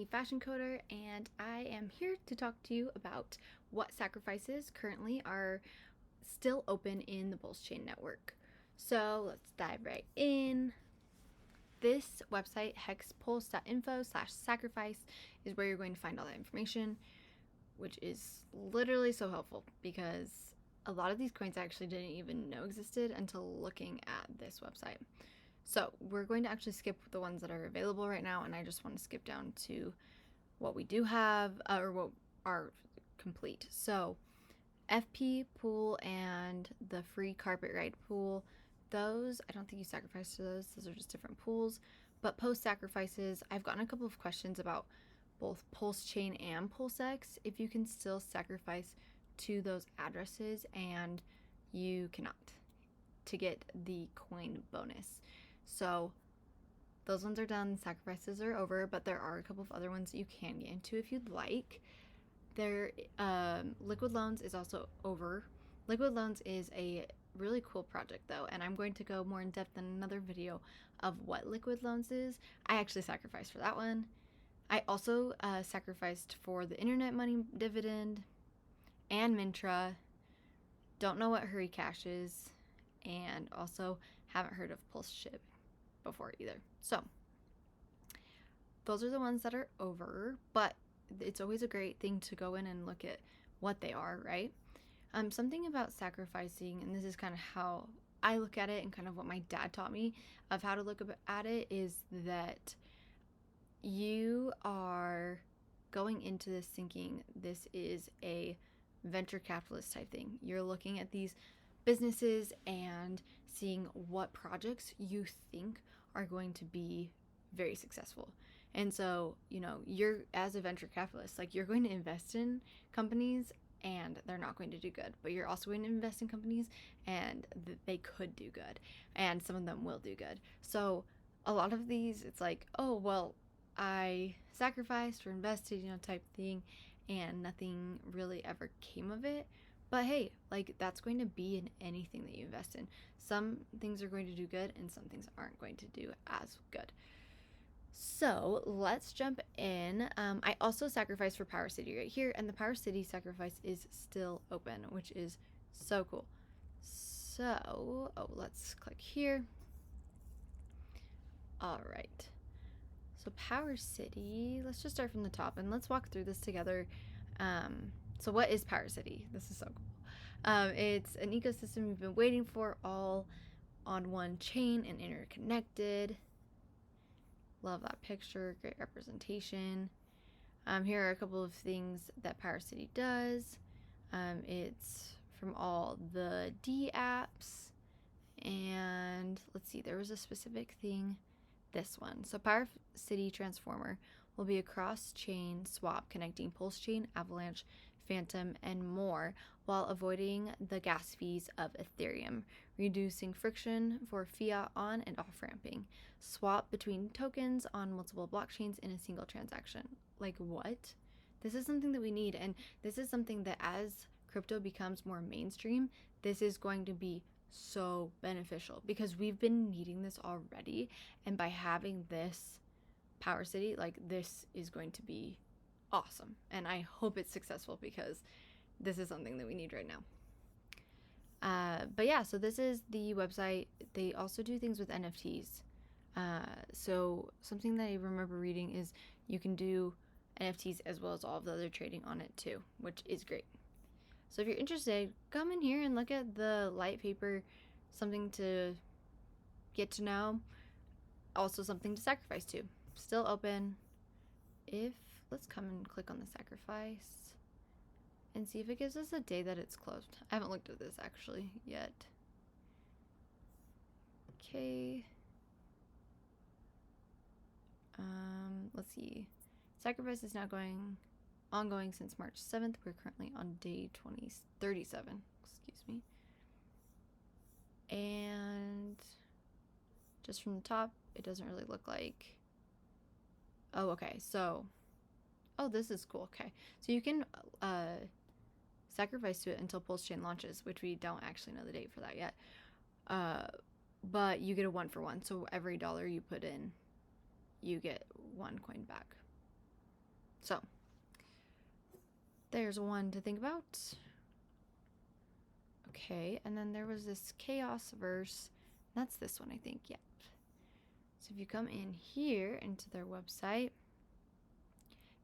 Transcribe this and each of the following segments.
Fashion Coder, and I am here to talk to you about what sacrifices currently are still open in the PulseChain network. So let's dive right in. This website, hexpulse.info/sacrifice, is where you're going to find all that information, which is literally so helpful because a lot of these coins I actually didn't even know existed until looking at this website. So we're going to actually skip the ones that are available right now, and I just want to skip down to what we do have or what are complete. So FP pool and the free carpet ride pool, those, I don't think you sacrifice to those. Those are just different pools. But post sacrifices, I've gotten a couple of questions about both PulseChain and PulseX, if you can still sacrifice to those addresses, and you cannot to get the coin bonus. So those ones are done, sacrifices are over, but there are a couple of other ones that you can get into if you'd like. Liquid Loans is also over. Liquid Loans is a really cool project though, and I'm going to go more in depth in another video of what Liquid Loans is. I actually sacrificed for that one. I also sacrificed for the Internet Money Dividend and Mintra. Don't know what Hurry Cash is, and also haven't heard of PulseShip before either. So those are the ones that are over, but it's always a great thing to go in and look at what they are, right? Something about sacrificing, and this is kind of how I look at it and kind of what my dad taught me of how to look at it, is that you are going into this thinking this is a venture capitalist type thing. You're looking at these businesses and seeing what projects you think are going to be very successful. And so, you're, as a venture capitalist, like, you're going to invest in companies and they're not going to do good, but you're also going to invest in companies and they could do good, and some of them will do good. So a lot of these, it's like, oh, well, I sacrificed or invested, type thing, and nothing really ever came of it. But hey, like, that's going to be in anything that you invest in. Some things are going to do good and some things aren't going to do as good. So let's jump in. I also sacrificed for Power City right here, and the Power City sacrifice is still open, which is so cool. So, let's click here. All right. So Power City, let's just start from the top and let's walk through this together. So what is Power City? This is so cool. It's an ecosystem we've been waiting for, all on one chain and interconnected. Love that picture, great representation. Here are a couple of things that Power City does. It's from all the D apps, and let's see, there was a specific thing. This one. So Power City Transformer will be a cross-chain swap connecting PulseChain, Avalanche, Phantom, and more, while avoiding the gas fees of Ethereum, reducing friction for fiat on and off ramping. Swap between tokens on multiple blockchains in a single transaction. Like, what? This is something that we need, and this is something that as crypto becomes more mainstream, this is going to be so beneficial because we've been needing this already, and by having this Power City, like, this is going to be awesome, and I hope it's successful because this is something that we need right now. But yeah, so this is the website. They also do things with NFTs. So something that I remember reading is you can do NFTs as well as all of the other trading on it too, which is great. So if you're interested, come in here and look at the light paper, something to get to know, also something to sacrifice to. Still open. Let's come and click on the sacrifice and see if it gives us a day that it's closed. I haven't looked at this actually yet. Okay. Let's see. Sacrifice is now ongoing since March 7th. We're currently on day 37. Excuse me. And just from the top, it doesn't really look like. Oh, okay. So, this is cool. Okay. So you can sacrifice to it until PulseChain launches, which we don't actually know the date for that yet. But you get a 1-for-1. So every dollar you put in, you get 1 coin back. So there's one to think about. Okay, and then there was this chaos verse. That's this one, I think. Yep. So if you come in here into their website,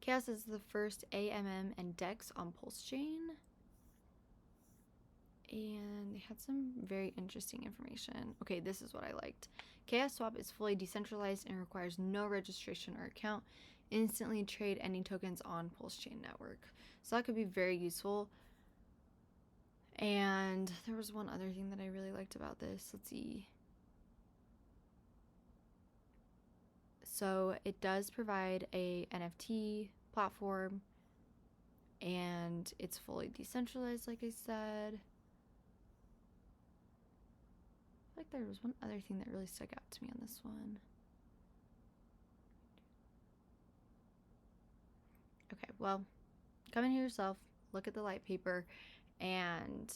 Chaos is the first AMM and DEX on PulseChain. And they had some very interesting information. Okay, this is what I liked. Chaos Swap is fully decentralized and requires no registration or account. Instantly trade any tokens on PulseChain network. So that could be very useful. And there was one other thing that I really liked about this. Let's see. So it does provide a NFT platform, and it's fully decentralized, like I said. I feel like there was one other thing that really stuck out to me on this one. Okay, well, come in here yourself, look at the light paper, and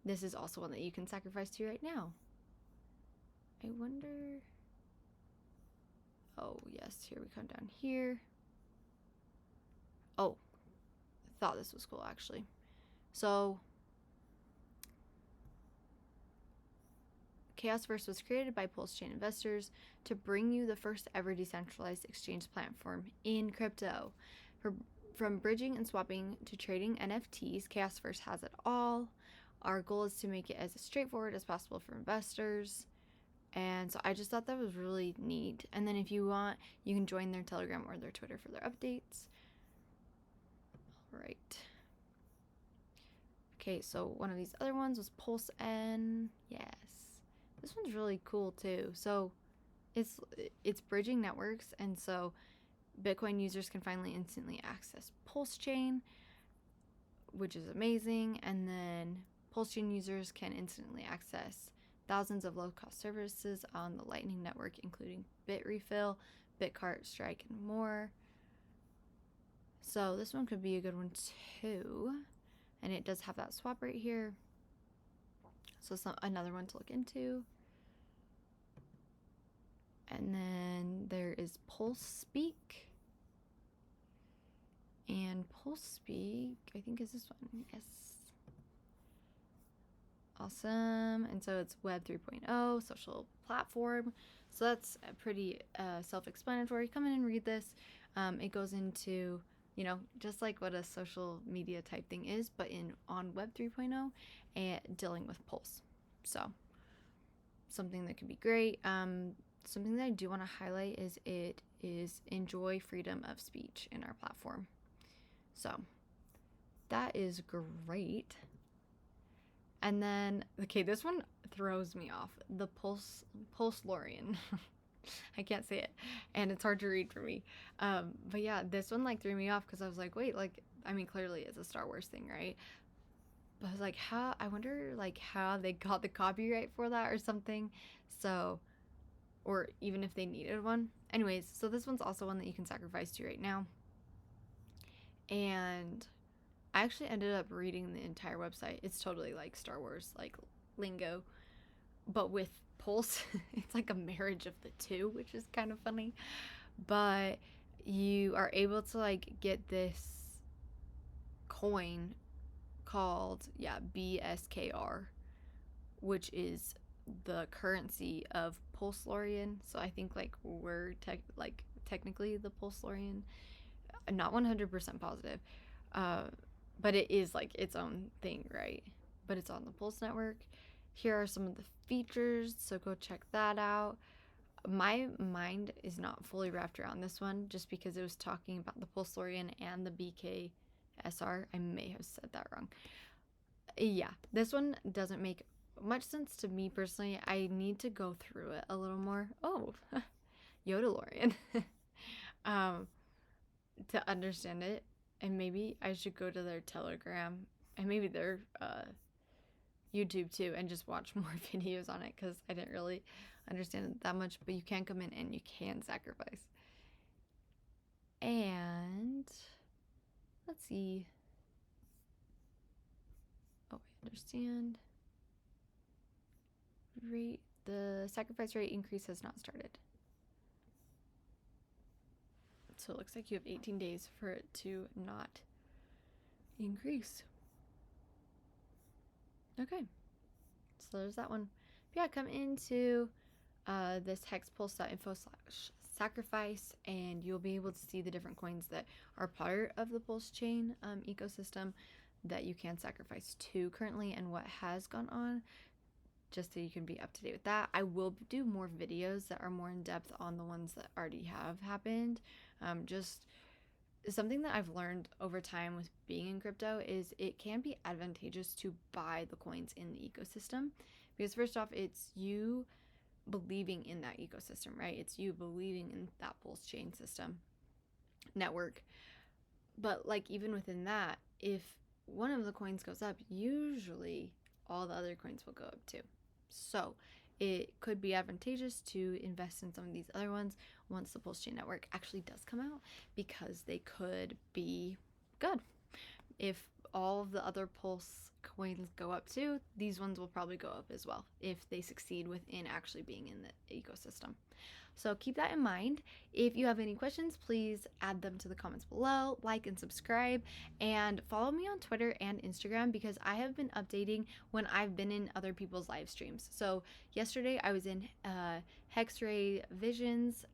this is also one that you can sacrifice to right now. I wonder... Oh, yes, here we come down here. Oh, I thought this was cool, actually. So, Chaosverse was created by PulseChain investors to bring you the first ever decentralized exchange platform in crypto. From bridging and swapping to trading NFTs, Chaosverse has it all. Our goal is to make it as straightforward as possible for investors. And so I just thought that was really neat. And then if you want, you can join their Telegram or their Twitter for their updates. All right. Okay, so one of these other ones was PulseN. Yes. This one's really cool too. So it's bridging networks, and so Bitcoin users can finally instantly access PulseChain, which is amazing. And then PulseChain users can instantly access thousands of low-cost services on the Lightning Network, including Bitrefill, Bitcart, Strike, and more. So this one could be a good one too. And it does have that swap right here. So it's another one to look into. And then there is PulseSpeak. And PulseSpeak, I think, is this one. Yes. Awesome. And so it's Web 3.0, social platform. So that's pretty self-explanatory. Come in and read this. It goes into, you know, just like what a social media type thing is, but on Web 3.0 and dealing with Pulse. So something that could be great. Something that I do want to highlight is it is enjoy freedom of speech in our platform. So that is great. And then, okay, this one throws me off. The PulseLorien. I can't say it, and it's hard to read for me. But yeah, this one like threw me off because I was like, wait, like, I mean, clearly it's a Star Wars thing, right? But I was like, how? I wonder like how they got the copyright for that or something. So, or even if they needed one. Anyways, so this one's also one that you can sacrifice to right now. And I actually ended up reading the entire website. It's totally like Star Wars, like lingo, but with Pulse. It's like a marriage of the two, which is kind of funny. But you are able to like get this coin called BSKR, which is the currency of PulseLorien. So I think like we're technically the PulseLorien. I'm not 100% positive. But it is like its own thing, right? But it's on the Pulse network. Here are some of the features, so go check that out. My mind is not fully wrapped around this one just because it was talking about the PulseLorien and the BKSR. I may have said that wrong. Yeah, this one doesn't make much sense to me personally. I need to go through it a little more. Oh, Yodalorian. To understand it. And maybe I should go to their Telegram and maybe their YouTube too and just watch more videos on it because I didn't really understand it that much. But you can come in and you can sacrifice. And let's see. Oh, I understand. The sacrifice rate increase has not started. So it looks like you have 18 days for it to not increase. Okay, so there's that one. But yeah, come into this hexpulse.info/sacrifice, and you'll be able to see the different coins that are part of the PulseChain ecosystem that you can sacrifice to currently and what has gone on, just so you can be up to date with that. I will do more videos that are more in depth on the ones that already have happened. Just something that I've learned over time with being in crypto is it can be advantageous to buy the coins in the ecosystem, because first off, it's you believing in that ecosystem, right? It's you believing in that PulseChain system network. But like even within that, if one of the coins goes up, usually all the other coins will go up too. So it could be advantageous to invest in some of these other ones once the PulseChain network actually does come out, because they could be good. If all of the other Pulse coins go up too, these ones will probably go up as well if they succeed within actually being in the ecosystem. So keep that in mind. If you have any questions, please add them to the comments below, like and subscribe, and follow me on Twitter and Instagram, because I have been updating when I've been in other people's live streams. So yesterday I was in Hexray Visions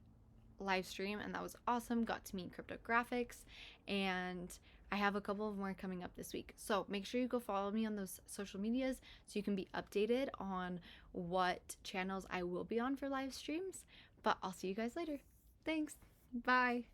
live stream, and that was awesome. Got to meet cryptographics, and I have a couple of more coming up this week. So make sure you go follow me on those social medias so you can be updated on what channels I will be on for live streams. But I'll see you guys later. Thanks. Bye.